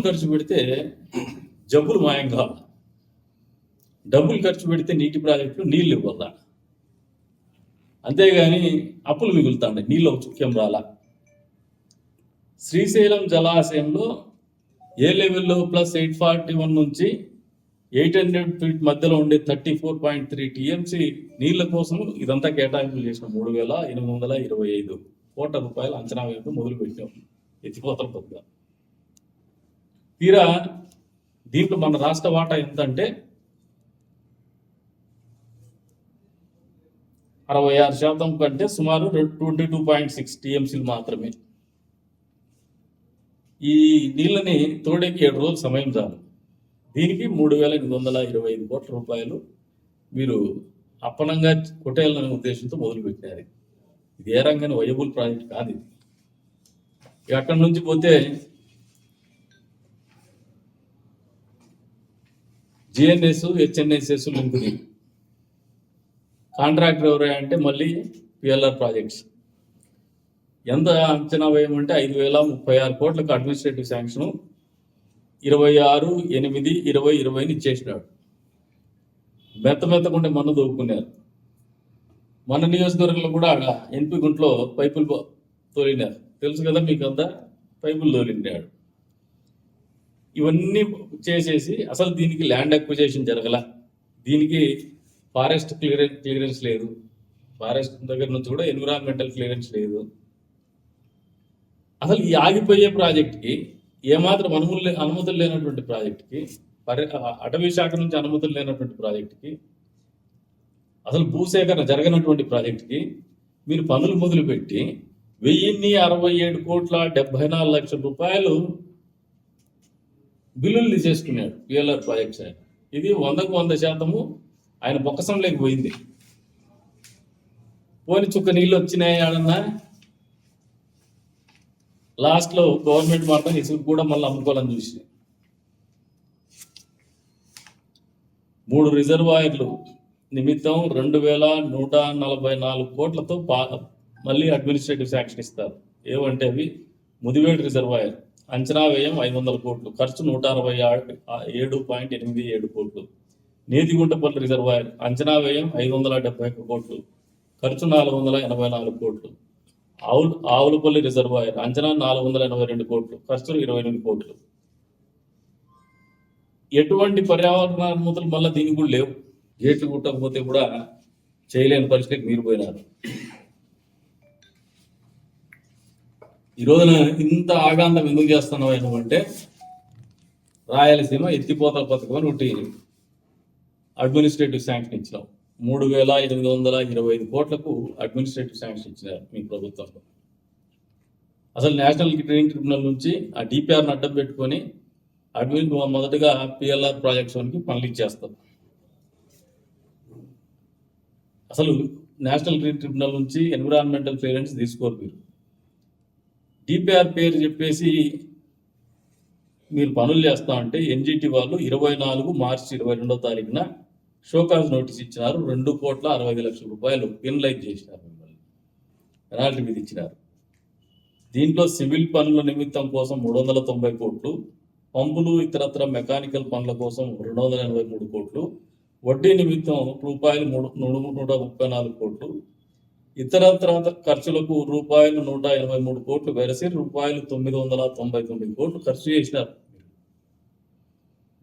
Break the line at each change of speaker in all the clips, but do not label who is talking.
ఖర్చు పెడితే జబ్బులు మాయం కావాలి, డబ్బులు ఖర్చు పెడితే నీటి ప్రాజెక్టులు నీళ్ళు ఇవ్వాల, అంతేగాని అప్పులు మిగులుతాండి, నీళ్ళు చుక్యం రాలా. శ్రీశైలం జలాశయంలో ఏ లెవెల్లో +841 నుంచి 800 ఫీట్ మధ్యలో ఉండే 34.3 టీఎంసీ నీళ్ల కోసం ఇదంతా కేటాయింపులు చేసిన 3,825 కోట్ల రూపాయలు అంచనా వేయడంతో మొదలుపెట్టాం ఎత్తిపోతల పథకం. తీరా దీంట్లో మన రాష్ట్ర వాటా ఎంతంటే 66% కంటే సుమారు 22.6 టీఎంసీలు మాత్రమే. ఈ నీళ్ళని తోడేకి 7 రోజులు సమయం చాలు. దీనికి 3,825 కోట్ల రూపాయలు మీరు అప్పనంగా కొట్టేయాలనే ఉద్దేశంతో మొదలుపెట్టారు. ఇది ఏ రంగాన్ని వయబుల్ ప్రాజెక్ట్ కాదు ఇది. అక్కడి నుంచి పోతే జిఎన్ఎస్ హెచ్ఎన్ఎస్ఎస్ లింకుది కాంట్రాక్టర్ ఎవరు అంటే మళ్ళీ పిఎల్ఆర్ ప్రాజెక్ట్స్. ఎంత అంచనా వేయమంటే 5,036 కోట్లకు అడ్మినిస్ట్రేటివ్ శాంక్షన్ 26/8/2020 ఇచ్చేసినాడు. మెత్తకుంటే మన్ను దొక్కున్నారు. మన నియోజకవర్గంలో కూడా ఎన్పి గుంట్లో పైపులు తోలినారు, తెలుసు కదా మీకు అంతా, పైపులు తోలినాడు. ఇవన్నీ చేసేసి అసలు దీనికి ల్యాండ్ అక్విజిషన్ జరగల, దీనికి ఫారెస్ట్ క్లియరెన్స్ లేదు, ఫారెస్ట్ దగ్గర నుంచి కూడా ఎన్విరాన్మెంటల్ క్లియరెన్స్ లేదు. అసలు ఈ ఆగిపోయే ప్రాజెక్ట్కి ఏమాత్రం అనుమతులు లేనటువంటి ప్రాజెక్ట్కి, అటవీ శాఖ నుంచి అనుమతులు లేనటువంటి ప్రాజెక్ట్కి, అసలు భూసేకరణ జరగనటువంటి ప్రాజెక్ట్కి మీరు పనులు మొదలుపెట్టి 1,067,74,00,000 రూపాయలు బిల్లులు తీసేసుకున్నాడు పిఎల్ఆర్ ప్రాజెక్ట్స్. ఆయన ఇది 100% ఆయన బొక్కసం లేకపోయింది. పోని చుక్క నీళ్ళు వచ్చినాయి ఆడన్నా, లాస్ట్లో గవర్నమెంట్ మాత్రం ఇసుకు కూడా మళ్ళీ అమ్ముకోవాలని చూసి 3 రిజర్వాయర్లు నిమిత్తం 2,144 కోట్లతో మళ్ళీ అడ్మినిస్ట్రేటివ్ శాంక్షన్ ఇస్తారు. ఏవంటే అవి ముదివేడు రిజర్వాయర్ అంచనా వ్యయం 500 కోట్లు, ఖర్చు 167.87 కోట్లు. నేతిగుంటపల్లి రిజర్వాయర్ అంచనా వ్యయం 571 కోట్లు, ఖర్చు 484 కోట్లు. ఆవులపల్లి రిజర్వాయర్ అంచనా 482 కోట్లు, ఖర్చు 28 కోట్లు. ఎటువంటి పర్యావరణ అనుమతులు మళ్ళీ దీనికి కూడా లేవు. గేట్లు కుట్టకపోతే కూడా చేయలేని పరిస్థితికి మీరు పోయినారు. ఈ రోజున ఇంత ఆగాంతం ఎందుకు చేస్తున్నావు ఏమంటే, రాయలసీమ ఎత్తిపోతల పథకం అని ఒకటి అడ్మినిస్ట్రేటివ్ శాంక్షన్ ఇచ్చినాం. 3,825 కోట్లకు అడ్మినిస్ట్రేటివ్ శాంక్షన్ ఇచ్చినారు మీ ప్రభుత్వంలో. అసలు నేషనల్ గ్రీన్ ట్రిబ్యునల్ నుంచి ఆ డిపిఆర్ని అడ్డం పెట్టుకొని మొదటగా పిఎల్ఆర్ ప్రాజెక్ట్స్ వన్కి పనులు ఇచ్చేస్తారు. అసలు నేషనల్ గ్రీన్ ట్రిబ్యునల్ నుంచి ఎన్విరాన్మెంటల్ క్లియరెన్స్ తీసుకోరు మీరు. డిపిఆర్ పేరు చెప్పేసి మీరు పనులు చేస్తామంటే ఎన్జిటి వాళ్ళు 24 మార్చి 22వ తారీఖున షోకాజ్ నోటీస్ ఇచ్చినారు. 2,65,00,000 రూపాయలు పెనలైజ్ చేసినారు, మిమ్మల్ని పెనాల్టీ మీద ఇచ్చినారు. దీంట్లో సివిల్ పనుల నిమిత్తం కోసం 390 కోట్లు, పంపులు ఇతరత్ర మెకానికల్ పనుల కోసం 283 కోట్లు, వడ్డీ నిమిత్తం రూపాయలు 134 కోట్లు, ఇతరత్ర ఖర్చులకు రూపాయలు 183 కోట్లు వెరసి రూపాయలు 999 కోట్లు ఖర్చు చేసినారు.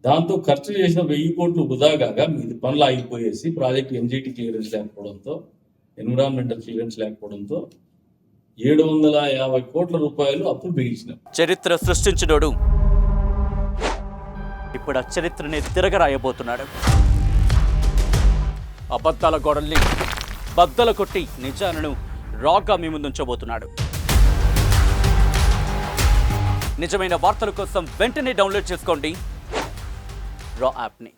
దాంతో ఖర్చు చేసిన 1000 కోట్లు వృధాగా మీది పనులు ఆగిపోయేసి ప్రాజెక్ట్ ఎన్జిటి క్లియరెన్స్ లేకపోవడంతో, ఎన్విరాన్మెంటల్ క్లియరెన్స్ లేకపోవడంతో 750 కోట్ల రూపాయలు అప్పులు బిగించినారు.
చరిత్ర సృష్టించినోడు ఇప్పుడు ఆ చరిత్రని తిరగరాయబోతున్నాడు. అబద్ధాల గోడల్ని బద్దల కొట్టి నిజాలను రాగా మీ ముందుంచబోతున్నాడు. నిజమైన వార్తల కోసం వెంటనే డౌన్లోడ్ చేసుకోండి రా యాప్ని.